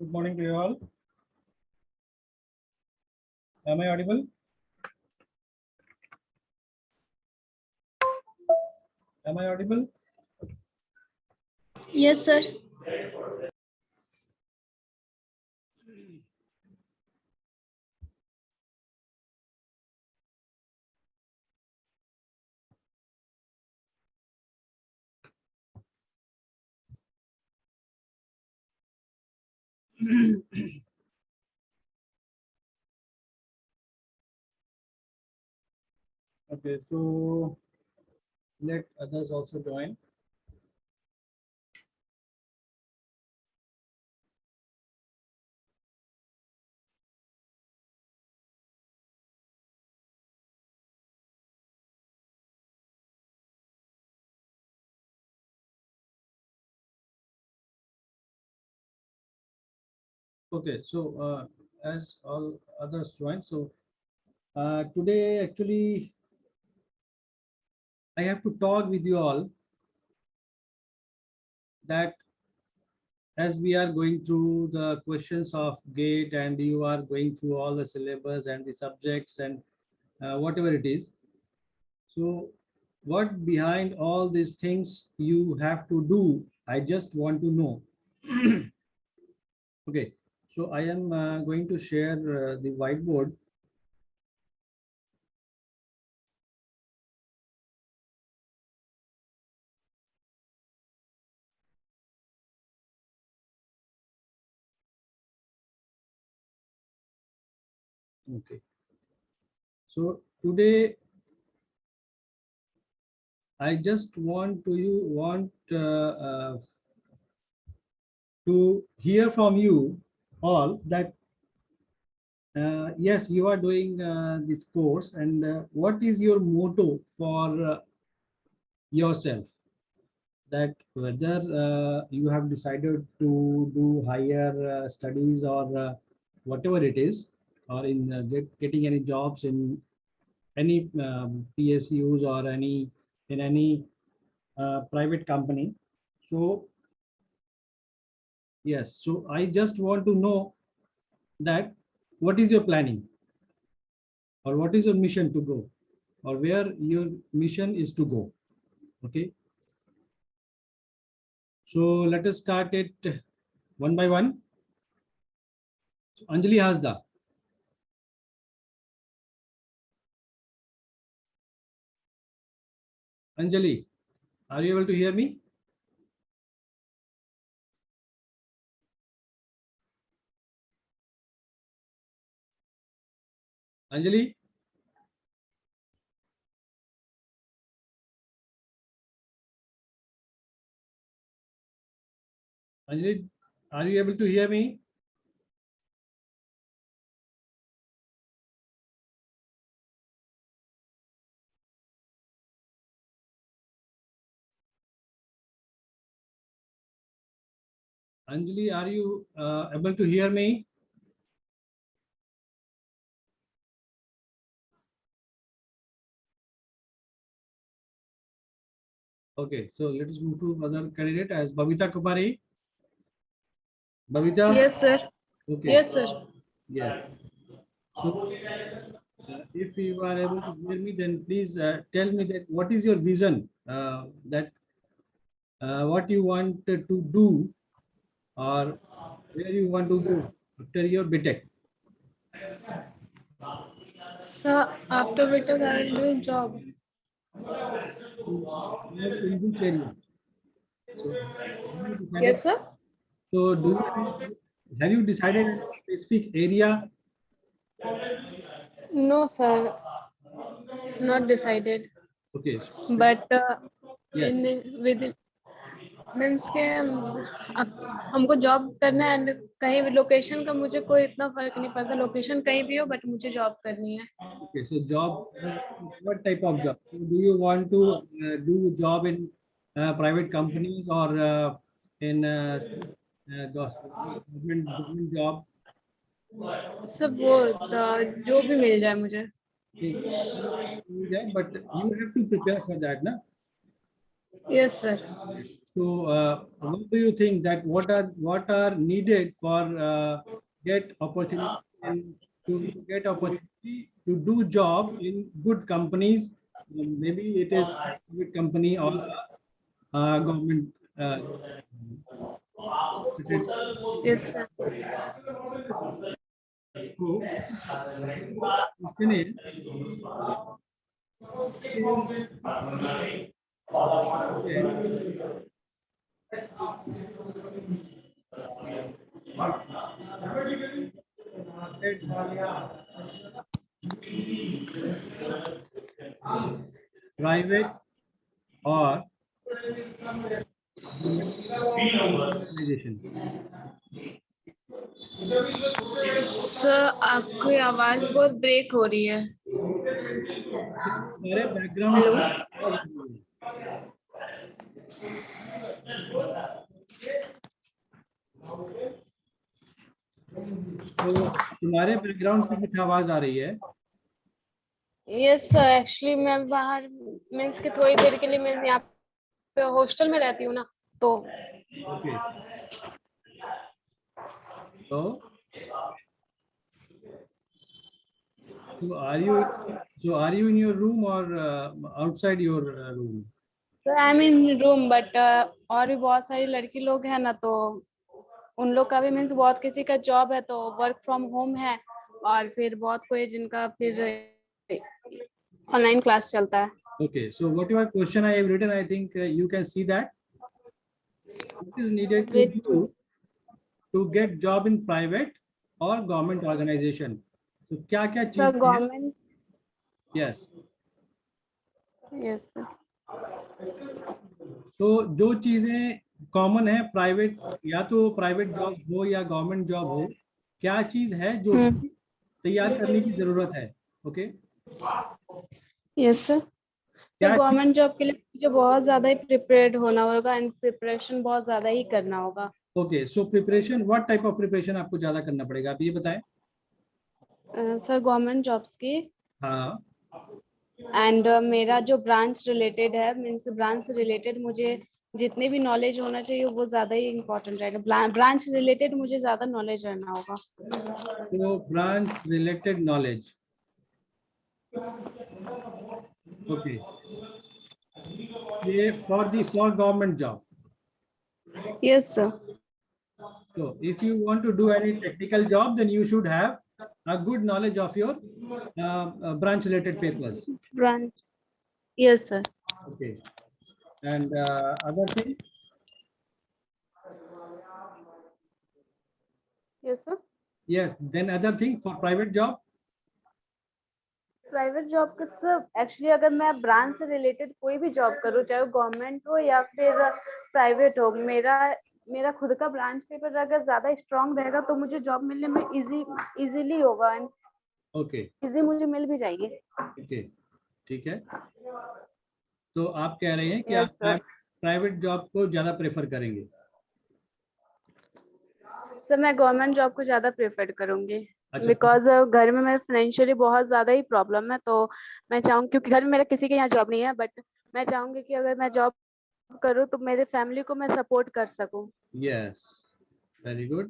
Good morning to you all. Am I audible? Am I audible? Yes, sir. Okay, so let others also join. Okay, so as all others join, so today actually I have to talk with you all that as we are going through the questions of GATE and you are going through all the syllabus and the subjects and whatever it is. So what behind all these things you have to do, I just want to know. Okay, so I am going to share the whiteboard. Okay, so today I just want to hear from you all that yes, you are doing this course, and what is your motto for yourself? That whether you have decided to do higher studies or whatever it is, or in getting any jobs in any PSUs or any in any private company. So yes, so I just want to know that what is your planning or what is your mission to go or where your mission is to go. Okay, so let us start it one by one. So Anjali Hasda. Anjali, are you able to hear me? Anjali? Anjali, are you able to hear me? Anjali, are you able to hear me? Okay, so let us move to other candidate as Babita Kumari. Babita? Yes, sir. Okay. Yes, sir. Yes. So if you are able to hear me, then please tell me that what is your vision, that what you want to do or where you want to go after your BTech. So after BTech, I will do job. Job in which area? So have you decided? Yes, sir. So do you have you decided a specific area? No, sir. Not decided. Okay. But Yes. in within means के अब हमको job करना है and कहीं भी location का मुझे कोई इतना फर्क नहीं पड़ता लोकेशन कहीं भी हो बट मुझे जॉब करनी है Okay. So job, what type of job? So do you want to do job in private companies or in government job? सब वो जो भी मिल जाए मुझे Okay, but you have to prepare for that, na? Yes, sir. So, what do you think that what are needed for get opportunity in, to get opportunity to do job in good companies? Maybe it is good company or government. Yes, sir. So, question is yes, private or government organization. Sir आपकी आवाज बहुत break हो रही है. हमारे background hello. आवाज आ रही है। तो तुम्हारे बैकग्राउंड से कुछ आवाज आ रही है। यस सर, एक्चुअली मैं बाहर मीन्स कि थोड़ी देर के लिए मैं यहाँ पे हॉस्टल में रहती हूँ ना, तो ओके, तो are you in your room or outside your room? I am in room but और भी बहुत सारी लड़की लोग हैं ना, तो उन लोग का भी मीन्स बहुत किसी का जॉब है तो वर्क फ्रॉम होम है, और फिर बहुत कोई जिनका फिर ऑनलाइन क्लास चलता है. Okay, so whatever question I have written, I think you can see that what is needed to with do to get job in private or government organization. So क्या-क्या चीजें हैं? गवर्नमेंट. Yes. Yes sir. तो जो चीजें common है private, या तो private job हो या गवर्नमेंट जॉब हो, क्या चीज है जो तैयार करने की जरूरत है? Okay, yes sir. तो क्या चीज? गवर्नमेंट जॉब के लिए मुझे बहुत ज्यादा ही प्रिपेयर्ड होना होगा एंड प्रिपरेशन बहुत ज्यादा ही करना होगा. Okay, so preparation, what type of preparation आपको ज्यादा करना पड़ेगा, आप ये बताएं। सर गवर्नमेंट जॉब्स की, हाँ, एंड मेरा जो ब्रांच रिलेटेड है मीन्स ब्रांच से रिलेटेड मुझे जितने भी नॉलेज होना चाहिए वो ज्यादा ही इम्पोर्टेंट रहेगा. ब्रांच रिलेटेड मुझे ज्यादा नॉलेज रहना होगा. तो ब्रांच रिलेटेड नॉलेज, ओके, ये for government job. Yes sir. So if you want to do any technical job, then you should have a good knowledge of your branch related papers. Branch. Yes sir. Okay. And other thing, yes sir. yes, then other thing for private job, private job का सब actually अगर मैं branch से related कोई भी job करूँ, चाहे वो गवर्नमेंट हो या फिर प्राइवेट हो, मेरा मेरा खुद का ब्रांच पेपर अगर ज्यादा स्ट्रांग रहेगा तो मुझे जॉब मिलने में इजीली होगा एंड okay, इजी मुझे मिल भी जाएगी. okay, ठीक है. तो आप कह रहे हैं कि यस आप सर. प्राइवेट जॉब को ज्यादा प्रेफर करेंगे? सर मैं गवर्नमेंट जॉब को ज्यादा प्रेफर करूंगी अच्छा, बिकॉज घर में मेरे फाइनेंशियली बहुत ज्यादा ही प्रॉब्लम है, तो मैं चाहूँ क्योंकि घर में मेरा किसी के यहाँ जॉब नहीं है, बट मैं चाहूंगी कि अगर मैं जॉब करूँ तो मेरे फैमिली को मैं सपोर्ट कर सकूं. yes, very good.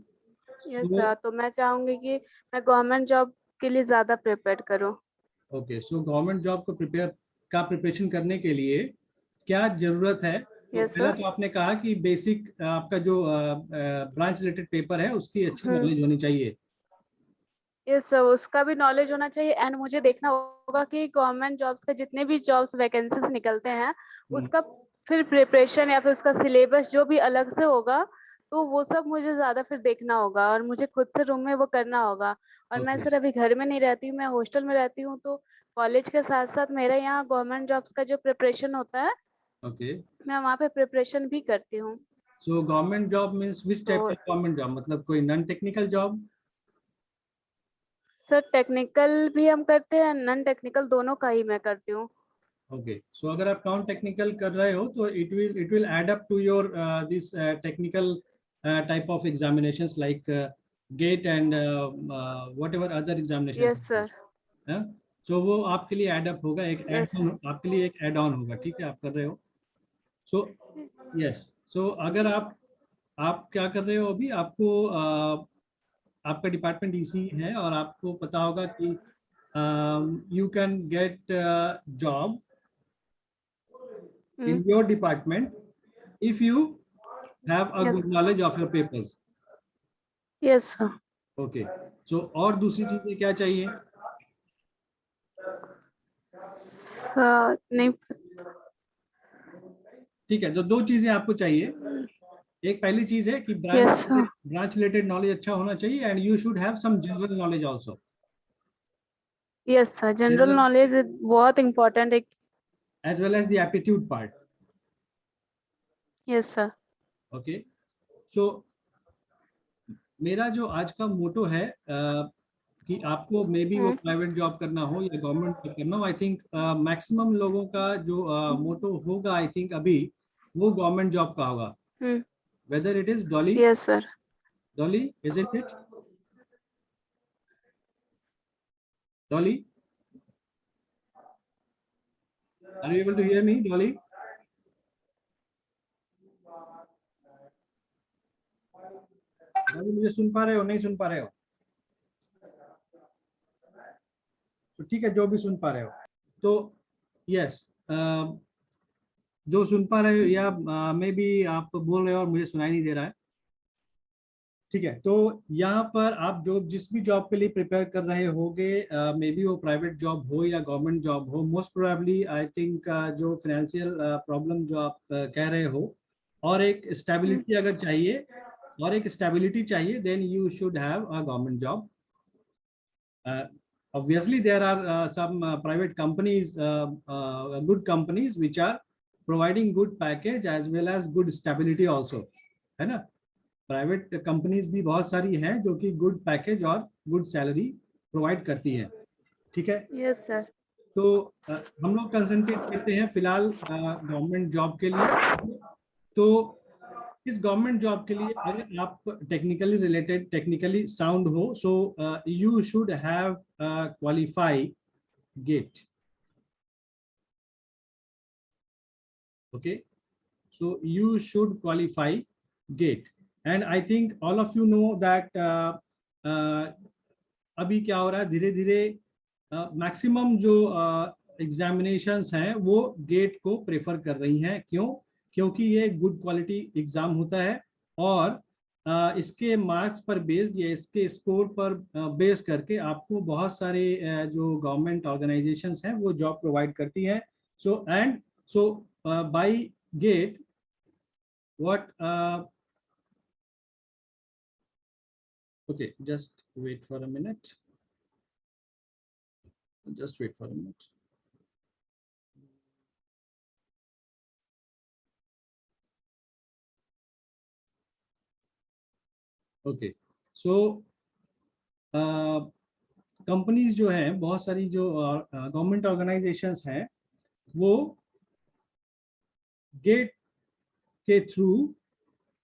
Yes So, sir. तो मैं चाहूंगी कि मैं गवर्नमेंट जॉब के लिए ज्यादा प्रिपेयर करूं. ओके, सो गवर्नमेंट जॉब को प्रिपरेशन करने के लिए क्या जरूरत है? तो यस पहला सर. तो आपने कहा कि बेसिक आपका जो ब्रांच रिलेटेड पेपर है उसकी अच्छी नॉलेज होनी चाहिए. यस सर, उसका भी नॉलेज होना चाहिए एंड मुझे देखना होगा कि गवर्नमेंट जॉब्स का जितने भी जॉब्स वैकेंसीज निकलते हैं उसका फिर प्रिपरेशन या फिर उसका सिलेबस जो भी अलग से होगा, तो वो सब मुझे ज्यादा फिर देखना होगा और मुझे खुद से रूम में वो करना होगा. और मैं ओके, सर अभी घर में नहीं रहती हूँ, मैं हॉस्टल में रहती हूँ, तो कॉलेज के साथ साथ मेरे यहाँ गवर्नमेंट जॉब्स का जो प्रिपरेशन होता है ओके, मैं वहाँ पे प्रिपरेशन भी करती हूँ. So government job means which type तो ऑफ गवर्नमेंट जॉब, मतलब कोई non technical job? Sir technical भी हम करते हैं, नॉन टेक्निकल दोनों का ही मैं करती हूँ. ओके, सो अगर आप नॉन टेक्निकल कर रहे हो तो it will add up to your this technical type of examinations like GATE and whatever other examinations. Yes sir. So वो आपके लिए एड अप होगा, एक यस. आपके लिए एक एड ऑन होगा, ठीक है, आप कर रहे हो. सो यस, सो अगर आप क्या कर रहे हो अभी, आपको आपका डिपार्टमेंट इसी है और आपको पता होगा कि you can get job hmm, in your department if you have a yes, good knowledge of your papers. yes sir. Okay, so और दूसरी चीजें क्या चाहिए? नहीं। ठीक है, तो दो चीजें आपको चाहिए। एक पहली चीज है कि yes sir. Branch related knowledge अच्छा होना चाहिए and you should have some general knowledge also. Yes sir, general general knowledge बहुत इम्पोर्टेंट है। As well as the aptitude part. Yes sir. Okay, so मेरा जो आज का मोटो है कि आपको मे बी वो प्राइवेट जॉब करना हो या गवर्नमेंट जॉब करना हो, आई थिंक मैक्सिमम लोगों का जो मोटो होगा आई थिंक अभी वो गवर्नमेंट जॉब का होगा। Whether it is Dolly, yes sir. Dolly is it Dolly, are you able to hear me Dolly? Dolly मुझे सुन पा रहे हो, नहीं सुन पा रहे हो? तो ठीक है, जो भी सुन पा रहे हो तो यस, जो सुन पा रहे हो या मे बी आप बोल रहे हो और मुझे सुनाई नहीं दे रहा है। ठीक है, तो यहाँ पर आप जो जिस भी जॉब के लिए प्रिपेयर कर रहे होगे, मे बी वो प्राइवेट जॉब हो या गवर्नमेंट जॉब हो, मोस्ट प्रोबेबली आई थिंक जो फाइनेंशियल प्रॉब्लम जो आप कह रहे हो और एक स्टेबिलिटी अगर चाहिए और एक स्टेबिलिटी चाहिए, then you should have a government job. Obviously there are some private companies, good companies which are providing good package as well as good stability also, है ना? प्राइवेट कंपनीज भी बहुत सारी हैं जो कि गुड पैकेज और गुड सैलरी प्रोवाइड करती हैं। ठीक है, यस सर। तो हम लोग कंसंट्रेट करते हैं फिलहाल गवर्नमेंट जॉब के लिए। तो इस गवर्नमेंट जॉब के लिए अगर आप टेक्निकली रिलेटेड, टेक्निकली साउंड हो, so you should have qualify GATE. Okay, so you should qualify gate and I think all of you know that अभी क्या हो रहा है, धीरे धीरे मैक्सिमम जो एग्जामिनेशंस हैं वो गेट को प्रेफर कर रही हैं। क्यों? क्योंकि ये गुड क्वालिटी एग्जाम होता है और इसके मार्क्स पर बेस्ड या इसके स्कोर पर बेस करके आपको बहुत सारे जो गवर्नमेंट ऑर्गेनाइजेशंस हैं वो जॉब प्रोवाइड करती हैं। So and so by GATE what okay, just wait for a minute, just wait for a minute. Okay, so companies जो हैं, बहुत सारी जो गवर्नमेंट ऑर्गेनाइजेशंस हैं वो गेट के थ्रू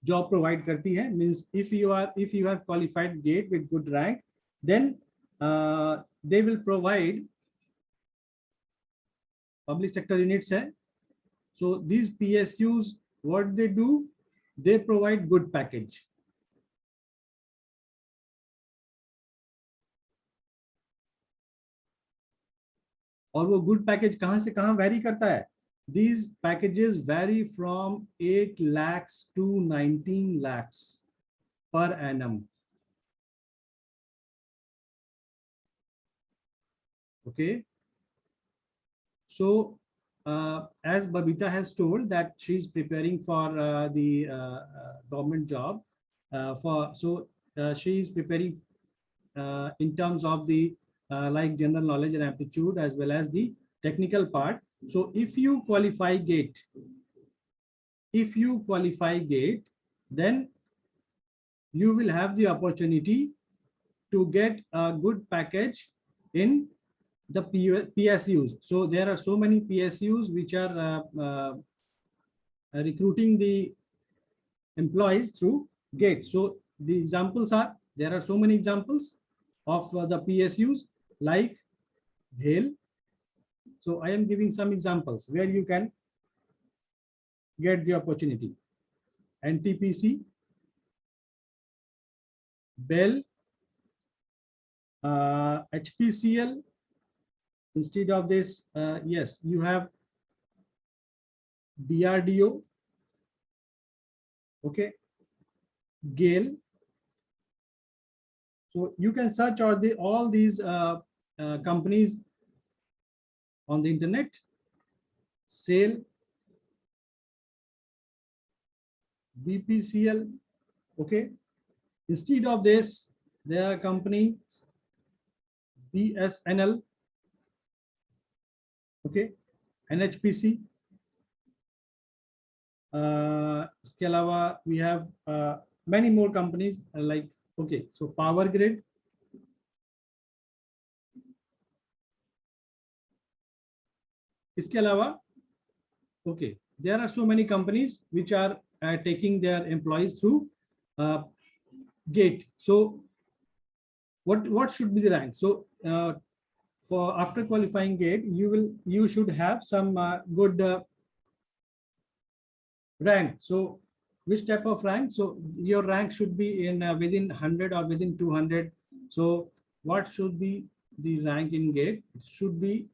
जॉब प्रोवाइड करती है। Means if you have qualified GATE with good rank, then they will provide public sector units hai. So these PSUs, what they do, they provide good package. और वो good package कहां से कहां very करता है? These packages vary from 8 lakhs to 19 lakhs per annum. Okay, so as Babita has told that she's preparing for the government job, she is preparing in terms of the like general knowledge and aptitude as well as the technical part. So if you qualify GATE, then you will have the opportunity to get a good package in the PSUs. So there are so many PSUs which are recruiting the employees through GATE. So the examples are, there are so many examples of the PSUs like BHEL. So I am giving some examples where you can get the opportunity. NTPC, BEL, HPCL. Instead of this, yes, you have DRDO, okay, GAIL. So you can search all these companies on the internet. SAIL, BPCL, okay. Instead of this, there are companies BSNL, okay, NHPC. इसके अलावा we have many more companies like, okay, so Power Grid, इसके अलावा, okay, there are so many companies which are taking their employees through GATE. So what should be the rank? So for after qualifying GATE, you should have some good rank. So which type of rank? So your rank should be in within 100 or within 200. So what should be the rank in GATE? It should be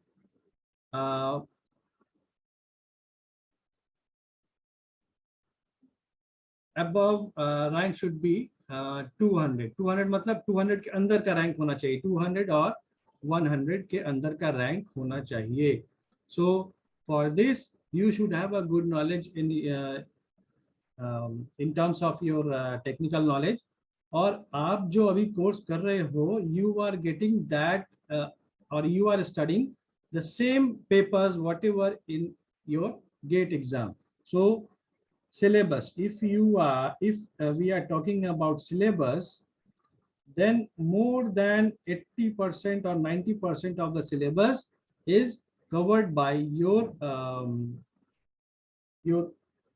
above, rank should be 200. 200 मतलब 200 के अंदर का rank होना चाहिए. 200 और 100 के अंदर का रैंक होना चाहिए. So for this you should have a good knowledge in terms of your technical knowledge. और आप जो अभी कोर्स कर रहे हो, you are getting that or you are studying the same papers whatever in your GATE exam. So syllabus, if we are talking about syllabus, then more than 80% or 90% of the syllabus is covered by your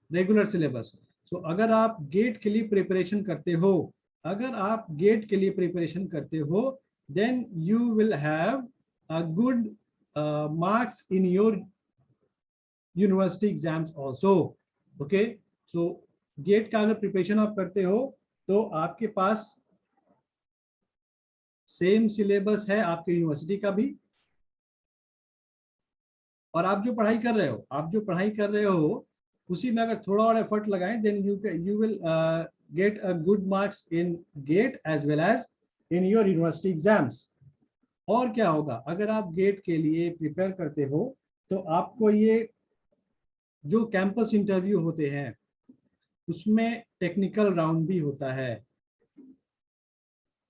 regular syllabus. So अगर आप gate के लिए preparation करते हो, then you will have a good marks in your university exams also. Okay, so GATE का अगर preparation आप करते हो तो आपके पास सेम सिलेबस है आपके यूनिवर्सिटी का भी, और आप जो पढ़ाई कर रहे हो उसी में अगर थोड़ा और एफर्ट लगाएं, then you will get a good marks in GATE as well as in your university exams. और क्या होगा, अगर आप गेट के लिए प्रिपेयर करते हो तो आपको ये जो कैंपस इंटरव्यू होते हैं उसमें टेक्निकल राउंड भी होता है,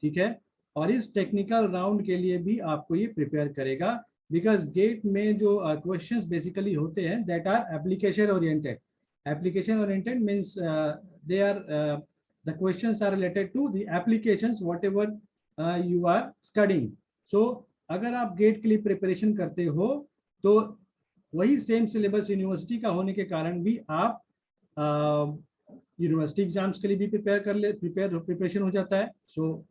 ठीक है. और इस टेक्निकल राउंड के लिए भी आपको ये प्रिपेयर करेगा, बिकॉज गेट में जो क्वेश्चंस बेसिकली होते हैं that are application oriented. Application oriented means they are the questions are related to the applications whatever you are studying. So अगर आप गेट के लिए प्रिपरेशन करते हो तो वही सेम सिलेबस यूनिवर्सिटी का होने के कारण भी आप यूनिवर्सिटी एग्जाम्स के लिए भी प्रिपरेशन हो जाता है. सो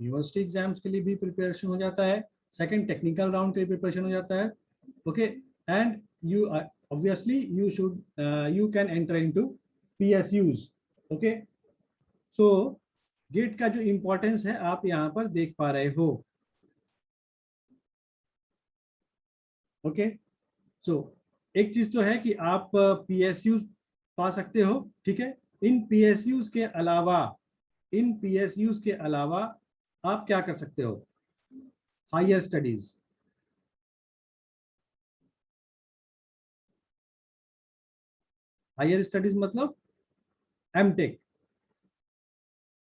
यूनिवर्सिटी एग्जाम्स के लिए भी प्रिपरेशन हो जाता है, सेकंड टेक्निकल राउंड के लिए प्रिपरेशन हो जाता है. Okay, and you obviously you can enter into PSUs. Okay, so gate का जो इंपॉर्टेंस है आप यहाँ पर देख पा रहे हो. ओके, सो एक चीज तो है कि आप PSUs पा सकते हो, ठीक है. इन PSUs के अलावा आप क्या कर सकते हो, हायर स्टडीज. हायर स्टडीज मतलब MTech,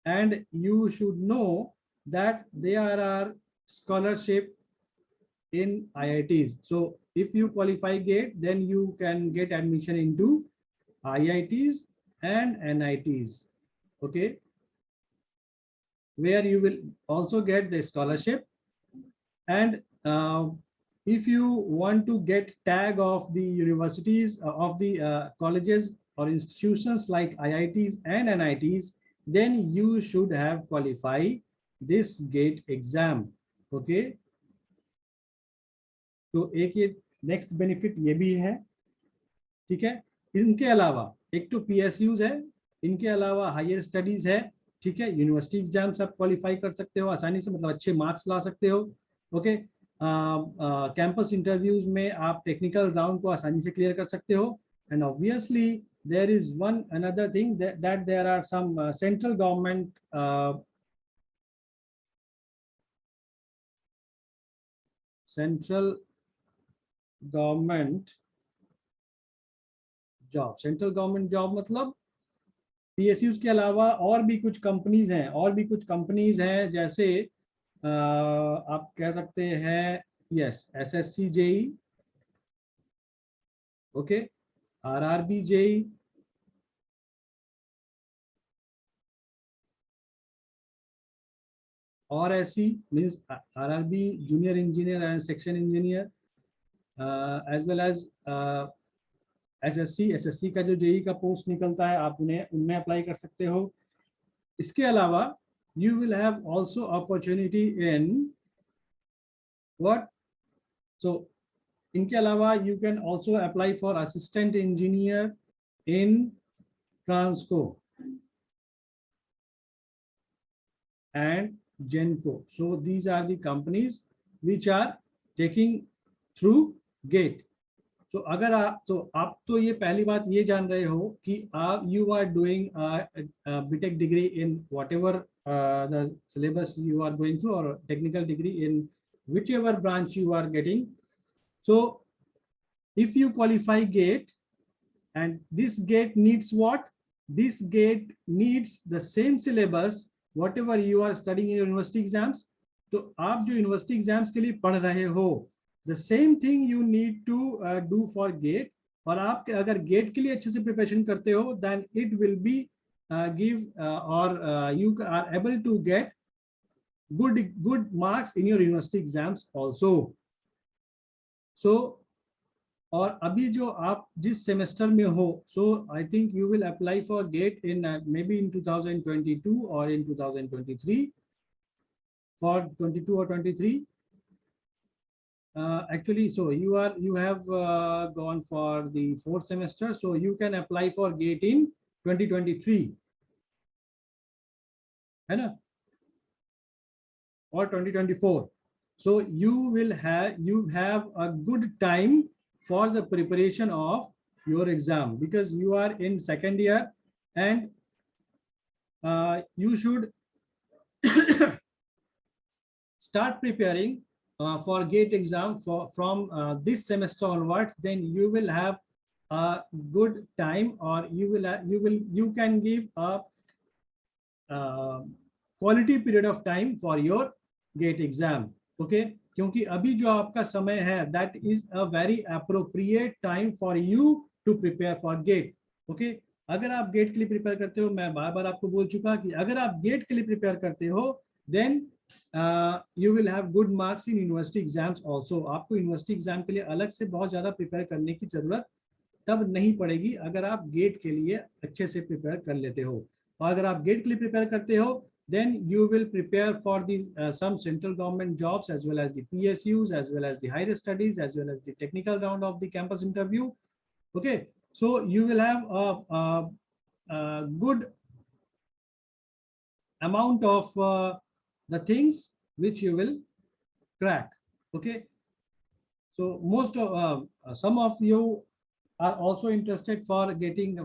and you should know that there are scholarship in IITs. So if you qualify GATE, then you can get admission into IITs and NITs, okay, where you will also get the scholarship. And if you want to get tag of the universities, of the colleges or institutions like IITs and NITs, then you should have qualified this GATE exam. Okay, तो एक ये next benefit ये भी है, ठीक है। इनके अलावा एक तो PSUs है, इनके अलावा हायर स्टडीज है, ठीक है। यूनिवर्सिटी एग्जाम्स आप क्वालिफाई कर सकते हो आसानी से, मतलब अच्छे मार्क्स ला सकते हो, ओके। कैंपस इंटरव्यूज में आप टेक्निकल राउंड को आसानी से क्लियर कर सकते हो। And obviously there is one another thing that there are some central government central government job मतलब PSUs के अलावा और भी कुछ कंपनीज हैं, जैसे आप कह सकते हैं yes SSC JEE, okay, RRB JEE, और SE means RRB junior engineer and section engineer, as well as SSC का जो JEE का पोस्ट निकलता है आप उनमें अप्लाई कर सकते हो। इसके अलावा you will have also opportunity in what, so इनके अलावा you can also apply for assistant engineer in Transco and Genco. So these are the companies which are taking through GATE. So अगर आप तो ये पहली बात ये जान रहे हो कि आप you are doing a BTech degree in whatever the syllabus you are going through, or technical degree in whichever branch you are getting. So if you qualify GATE, and this GATE needs what? This GATE needs the same syllabus whatever you are studying in your university exams. तो आप जो university exams के लिए पढ़ रहे हो, the same thing you need to do for GATE. और आप अगर GATE के लिए अच्छे से प्रिपरेशन करते हो, then it will be give or you are able to get good marks in your university exams also. So और अभी जो आप जिस सेमेस्टर में हो, so I think you will apply for GATE in maybe in 2022 or in 2023. For 22 or 23. Actually, so you have gone for the 4th semester, so you can apply for GATE in 2023, है ना, or 2024. So you have a good time for the preparation of your exam, because you are in second year, and you should start preparing for GATE exam from this semester onwards. Then you will have a good time, or you can give a quality period of time for your GATE exam, okay. क्योंकि अभी जो आपका समय है, that is a very appropriate time for you to prepare for GATE, okay. अगर आप GATE के लिए प्रिपेयर करते हो, मैं बार बार आपको बोल चुका कि अगर आप GATE के लिए प्रिपेयर करते हो, then you will have good marks in university exams also. आपको यूनिवर्सिटी एग्जाम के लिए अलग से बहुत ज्यादा प्रिपेयर करने की जरूरत तब नहीं पड़ेगी अगर आप GATE के लिए अच्छे से प्रिपेयर कर लेते हो। और अगर आप GATE के लिए प्रिपेयर करते हो, then you will prepare for the some central government jobs, as well as the PSUs, as well as the higher studies, as well as the technical round of the campus interview, okay. So you will have a good amount of the things which you will crack, okay. So most of some of you are also interested for getting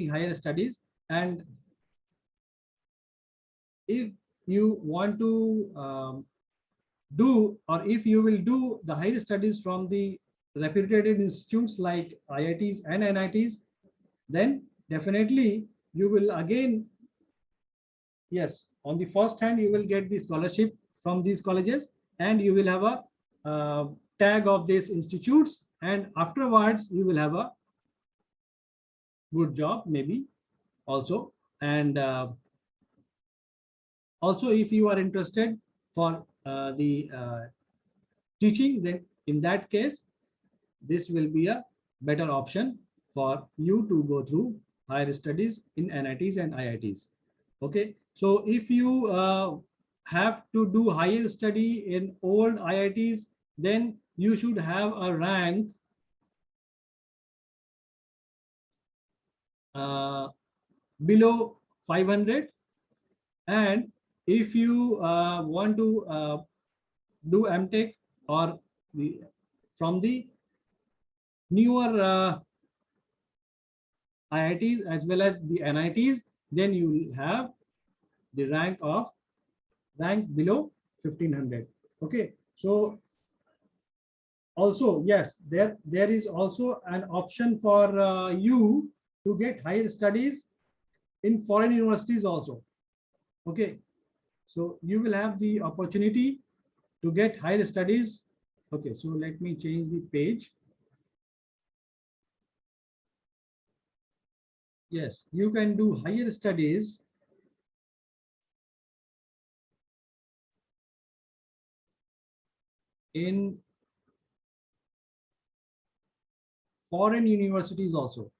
higher studies, and if you want to do, or if you will do the higher studies from the reputed institutes like IITs and NITs, then definitely you will again, yes, on the first hand you will get the scholarship from these colleges, and you will have a tag of these institutes, and afterwards you will have a good job maybe also. And also, if you are interested for the teaching, then in that case, this will be a better option for you to go through higher studies in NITs and IITs. Okay, so if you have to do higher study in old IITs, then you should have a rank below 500, and if you want to do MTech or from the newer IITs as well as the NITs, then you will have the rank below 1500. Okay, so also, yes, there is also an option for you to get higher studies in foreign universities also. Okay, so you will have the opportunity to get higher studies. Okay, so let me change the page. Yes, you can do higher studies in foreign universities also.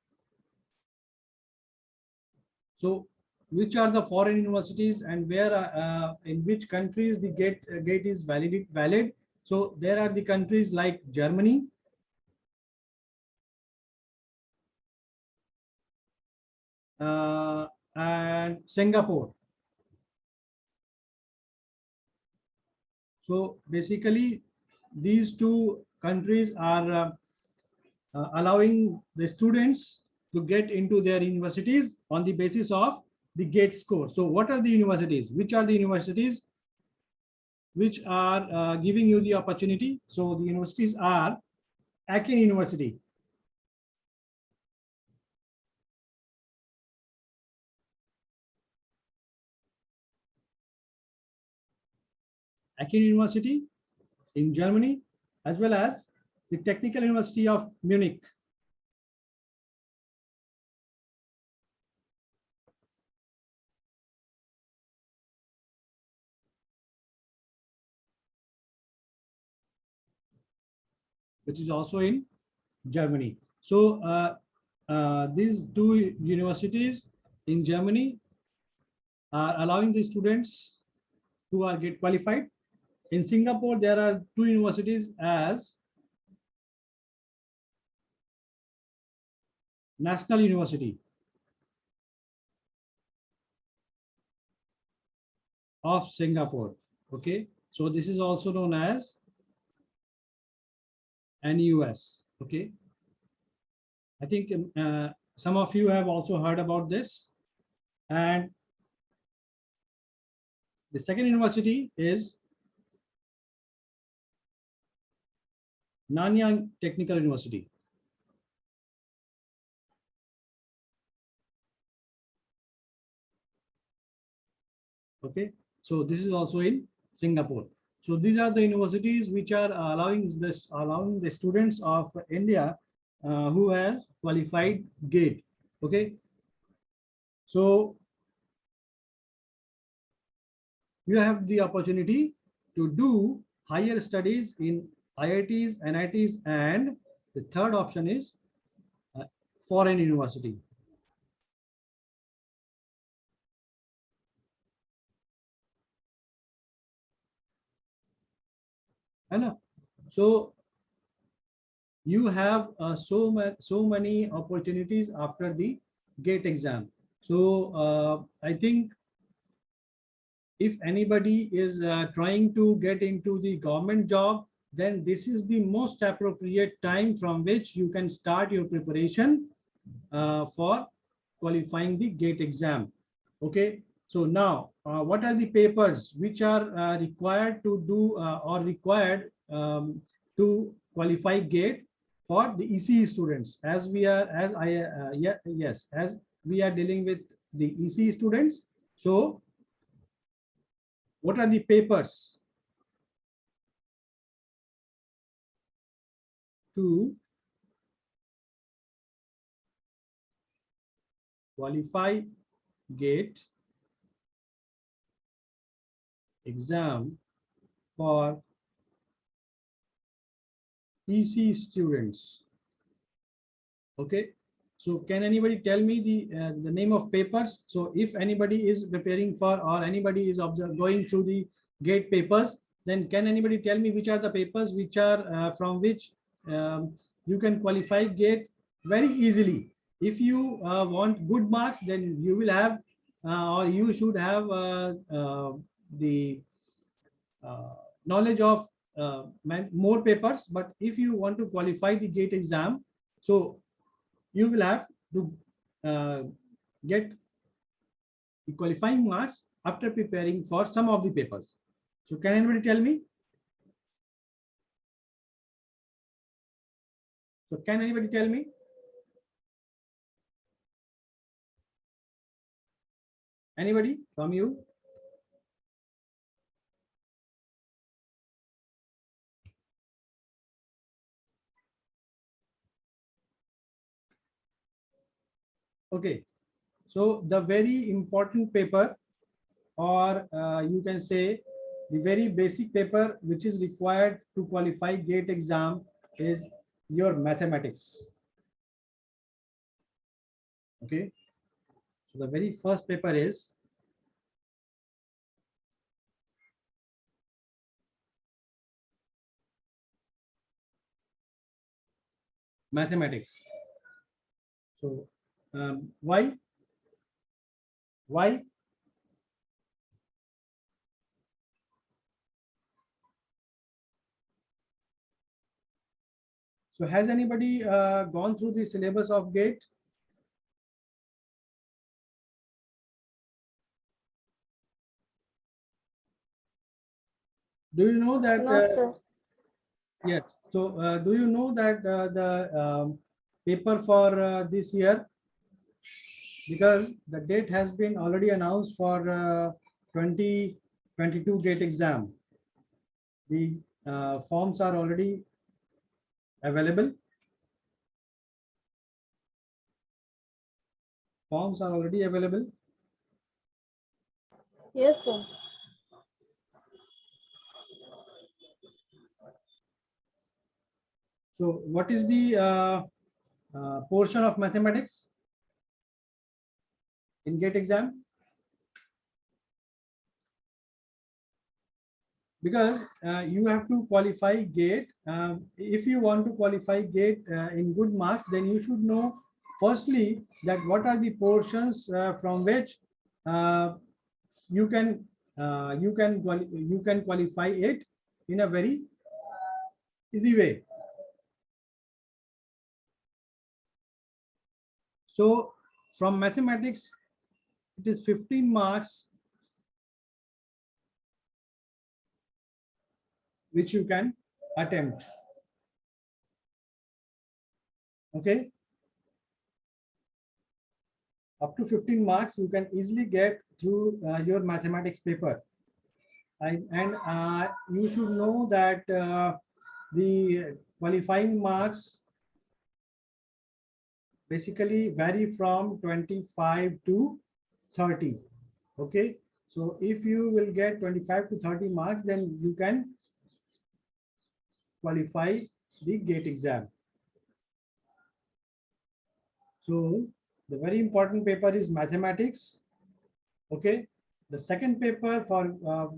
So which are the foreign universities and where in which countries the gate is valid? So there are the countries like Germany, and Singapore. So basically these two countries are allowing the students to get into their universities on the basis of the GATE score. So what are the universities? Which are the universities which are giving you the opportunity? So the universities are Aachen University, Aachen University in Germany, as well as the Technical University of Munich. Which is also in Germany. So these two universities in Germany are allowing the students who are get qualified. In Singapore, there are two universities as National University of Singapore. Okay, so this is also known as NUS. Okay, I think some of you have also heard about this. And the second university is Nanyang Technical University. Okay, so this is also in Singapore. So these are the universities which are allowing the students of India who have qualified GATE. Okay, so you have the opportunity to do higher studies in IITs, NITs, and the third option is foreign university. So you have so many opportunities after the GATE exam. So I think if anybody is trying to get into the government job, then this is the most appropriate time from which you can start your preparation for qualifying the GATE exam. Okay, so now what are the papers which are required to do or required to qualify GATE for the ECE students? As we are as we are dealing with the ECE students, so what are the papers to qualify GATE exam for ECE students? Okay, so can anybody tell me the name of papers? So if anybody is preparing for or anybody is going through the GATE papers, then can anybody tell me which are the papers which are from which you can qualify GATE very easily? if you want good marks, then you will have or you should have the uh, knowledge of more papers. But if you want to qualify the gate exam, so you will have to get the qualifying marks after preparing for some of the papers. So can anybody tell me? So can anybody tell me? Anybody from you? Okay, so the very important paper, or you can say the very basic paper which is required to qualify gate exam is your mathematics. Okay, so the very first paper is mathematics. So why? Why? So has anybody gone through the syllabus of GATE? Do you know that? No, sir. Yes. So do you know that the paper for this year, because the date has been already announced for 2022 GATE exam. The forms are already available. Forms are already available. Yes, sir. So what is the portion of mathematics in GATE exam? Because you have to qualify GATE. If you want to qualify GATE in good marks, then you should know firstly that what are the portions from which uh, you can you can qualify it in a very easy way. So from mathematics, it is 15 marks which you can attempt. Okay, up to 15 marks you can easily get through your mathematics paper. And you should know that the qualifying marks basically vary from 25 to 30. Okay, so if you will get 25 to 30 marks, then you can qualify the GATE exam. So the very important paper is mathematics. Okay, the second paper for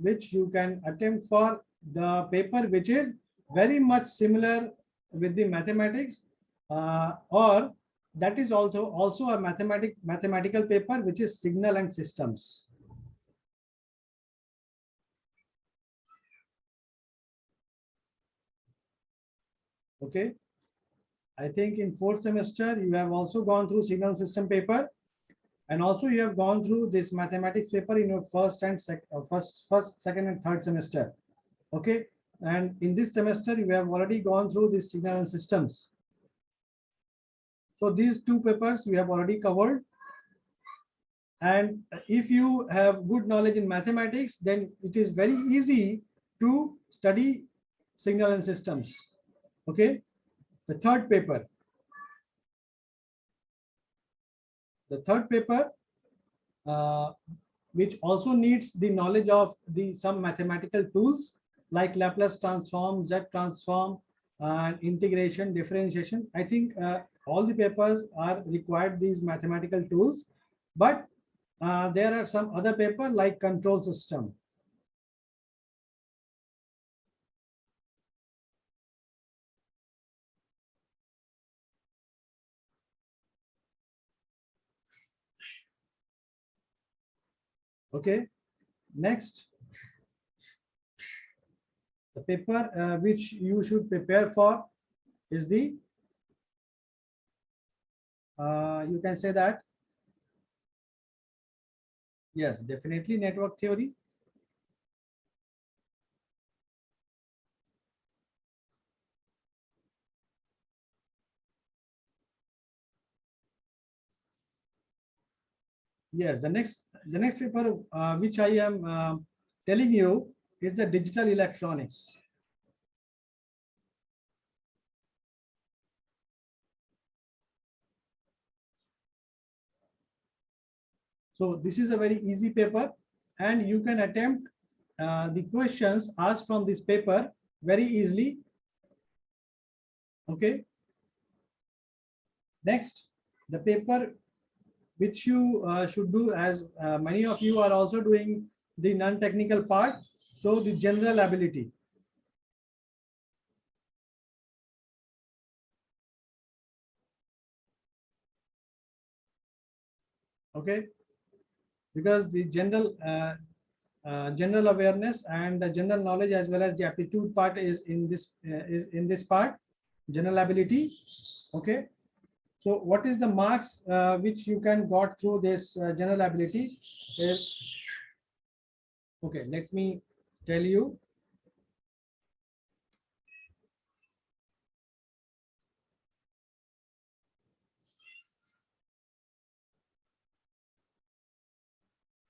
which you can attempt for the paper which is very much similar with the mathematics, or that is also a mathematical paper, which is signal and systems. Okay, I think in fourth semester you have also gone through signal system paper, and also you have gone through this mathematics paper in your first, second and third semester. Okay, and in this semester you have already gone through this signal and systems. So these two papers we have already covered. And if you have good knowledge in mathematics, then it is very easy to study signal and systems. Okay, the third paper. The third paper, uh, which also needs the knowledge of the some mathematical tools like Laplace transform, Z transform, and integration, differentiation. I think all the papers are required these mathematical tools, but there are some other paper like control system. Okay, next, the paper which you should prepare for is the you can say that, yes, definitely network theory. Yes, the next paper which I am telling you is the digital electronics. So this is a very easy paper, and you can attempt the questions asked from this paper very easily. Okay. Next, the paper which you should do, as many of you are also doing the non-technical part, so the general ability. Okay, because the general awareness and the general knowledge as well as the aptitude part is in this part, general ability. Okay, so what is the marks which you can got through this general ability is, okay, let me tell you.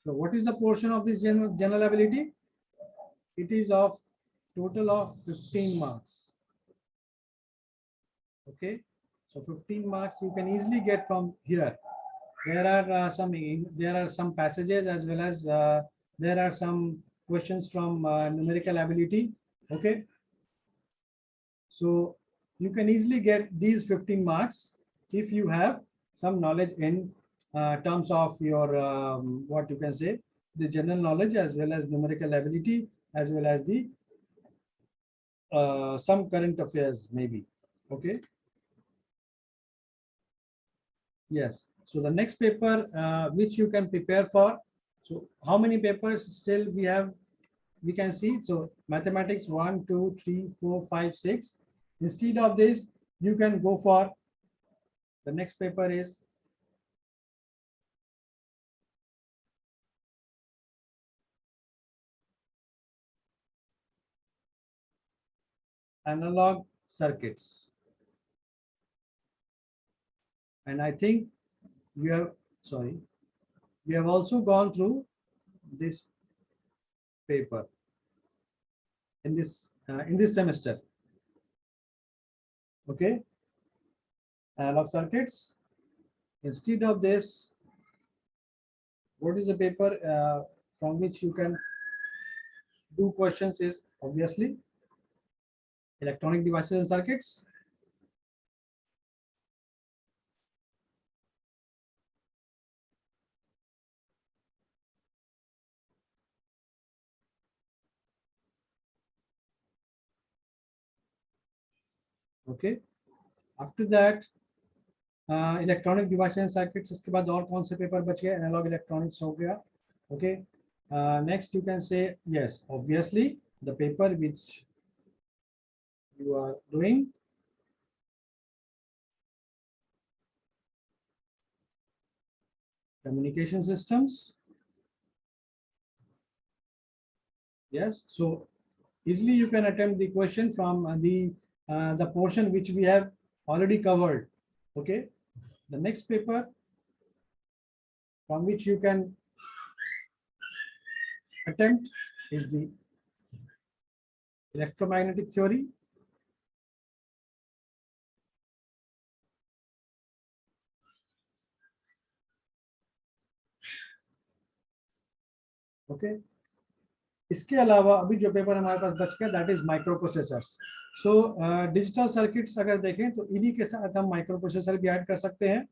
So what is the portion of this general ability? It is of total of 15 marks. Okay, so 15 marks you can easily get from here. There are some passages as well as there are some questions from numerical ability. Okay, so you can easily get these 15 marks if you have some knowledge in terms of your what you can say, the general knowledge as well as numerical ability as well as the some current affairs maybe. Okay. Yes. So the next paper which you can prepare for. So how many papers still we have? We can see. So mathematics 1, 2, 3, 4, 5, 6. Instead of this, you can go for the next paper is analog circuits. And I think you have, sorry, we have also gone through this paper in this semester. Okay, analog circuits. Instead of this, what is the paper from which you can do questions is obviously electronic devices and circuits. Okay, after that electronic device and circuits, इसके बाद और कौन से paper बच गए? Analogue electronics हो गया. Okay, next you can say yes obviously the paper which you are doing communication systems. Yes, so easily you can attempt the question from the portion which we have already covered. Okay, the next paper from which you can attempt is the electromagnetic theory. Okay, इसके अलावा अभी जो paper हमारे पास बच गया that is micro processors. So digital circuits अगर देखें तो इन्हीं के साथ हम माइक्रो प्रोसेसर भी ऐड कर सकते हैं.